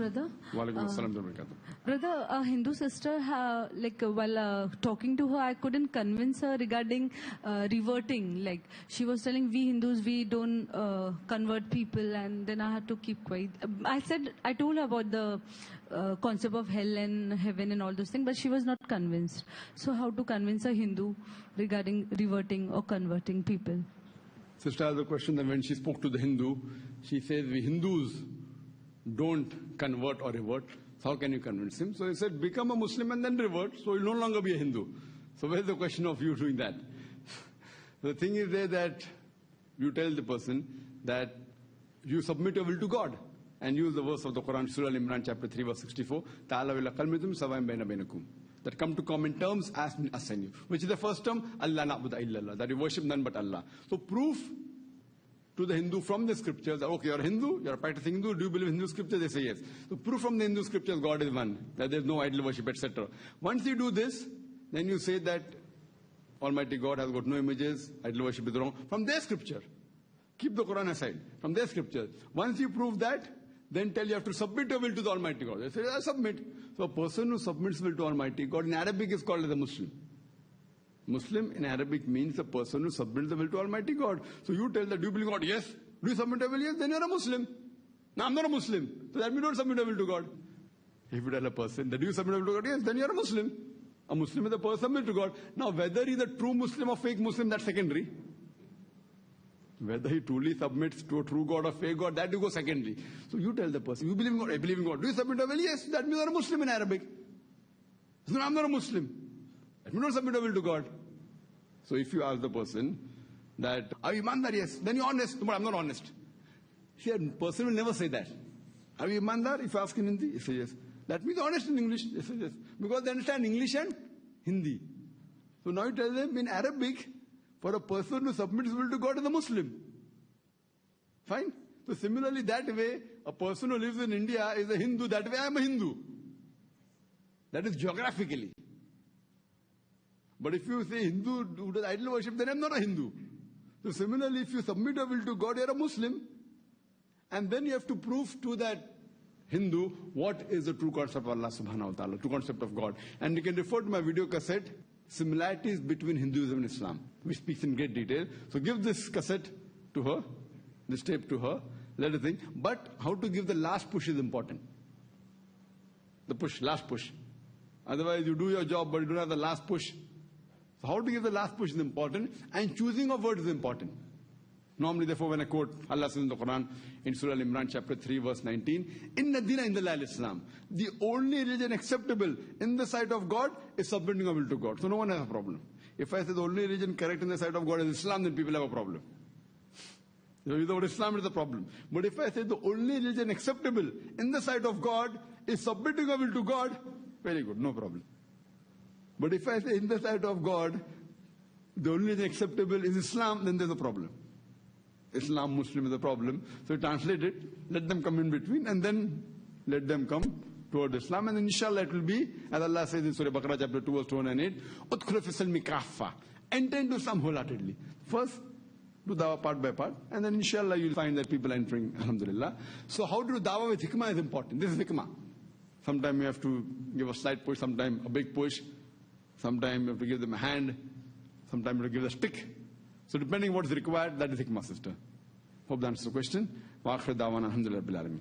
brother. Walaikum assalam wa barakatuh. Brother, a Hindu sister, while talking to her, I couldn't convince her regarding reverting. Like, she was telling, we Hindus, we don't convert people, and then I had to keep quiet. I told her about the concept of hell and heaven and all those things, but she was not convinced. So how to convince a Hindu regarding reverting or converting people? Sister has a question that when she spoke to the Hindu, she says, we Hindus don't convert or revert. So how can you convince him? So he said, become a Muslim and then revert, so you'll no longer be a Hindu. So where's the question of you doing that? The thing is there that you tell the person that you submit your will to God and use the verse of the Quran, Surah Al-Imran, chapter 3, verse 64, Ta'ala wila qalmitum sawa'im baina bainakum. That come to common terms as us and you. Which is the first term, Allah na'budu illallah, that you worship none but Allah. So proof to the Hindu from the scriptures that, okay, you're a Hindu, you're a practicing Hindu, do you believe in Hindu scriptures? They say yes. So proof from the Hindu scriptures God is one, that there's no idol worship, etc. Once you do this, then you say that Almighty God has got no images, idol worship is wrong. From their scripture. Keep the Quran aside. From their scripture. Once you prove that, then tell you have to submit your will to the Almighty God. They say, I submit. So a person who submits will to Almighty God in Arabic is called as a Muslim. Muslim in Arabic means a person who submits the will to Almighty God. So you tell that, do you believe God? Yes. Do you submit your will? Yes. Then you're a Muslim. No, I'm not a Muslim. So that means don't submit your will to God. If you tell a person that you submit your will to God, yes, then you're a Muslim. A Muslim is a person submit to God. Now whether he's a true Muslim or fake Muslim, that's secondary. Whether he truly submits to a true God or fake God, that you go secondary. So you tell the person, you believe in God, I believe in God. Do you submit your will? Yes. That means you're a Muslim in Arabic. So no, I'm not a Muslim. That means don't submit your will to God. So if you ask the person that, are you Imandar? Yes. Then you're honest. No, but I'm not honest. See, a person will never say that. Are you Imandar? If you ask in Hindi, he says yes. That means honest in English. He says yes. Because they understand English and Hindi. So now you tell them in Arabic, for a person who submits his will to God is a Muslim. Fine? So similarly, that way, a person who lives in India is a Hindu. That way I am a Hindu. That is geographically. But if you say Hindu who does idol worship, then I'm not a Hindu. So similarly, if you submit your will to God, you're a Muslim. And then you have to prove to that Hindu what is the true concept of Allah subhanahu wa ta'ala, true concept of God. And you can refer to my video cassette, Similarities Between Hinduism and Islam, which speaks in great detail. So give this cassette to her, this tape to her, let her think. But how to give the last push is important. The push, last push. Otherwise you do your job, but you don't have the last push. So how to give the last push is important, and choosing of words is important. Normally, therefore, when I quote Allah says in the Quran, in Surah Al-Imran, chapter 3, verse 19, Inna dina indallah al-Islam. The only religion acceptable in the sight of God is submitting our will to God. So no one has a problem. If I say the only religion correct in the sight of God is Islam, then people have a problem. So without Islam is the problem. But if I say the only religion acceptable in the sight of God is submitting our will to God, very good, no problem. But if I say in the sight of God, the only thing acceptable is Islam, then there's a problem. Islam, Muslim is a problem. So translate it, let them come in between, and then let them come toward Islam. And inshallah it will be, as Allah says in Surah Baqarah chapter 2, verse 208, Udkhulu fi silmi kaffa. Enter into Islam wholeheartedly. First, do dawah part by part, and then inshallah you'll find that people are entering, alhamdulillah. So how to do dawah with hikmah is important. This is hikmah. Sometimes you have to give a slight push, sometimes a big push. Sometimes you have to give them a hand. Sometimes you have to give a stick. So depending on what is required, that is hikmah, sister. Hope that answers the question. Wa akhir da'wana alhamdulillah rabbil alamin.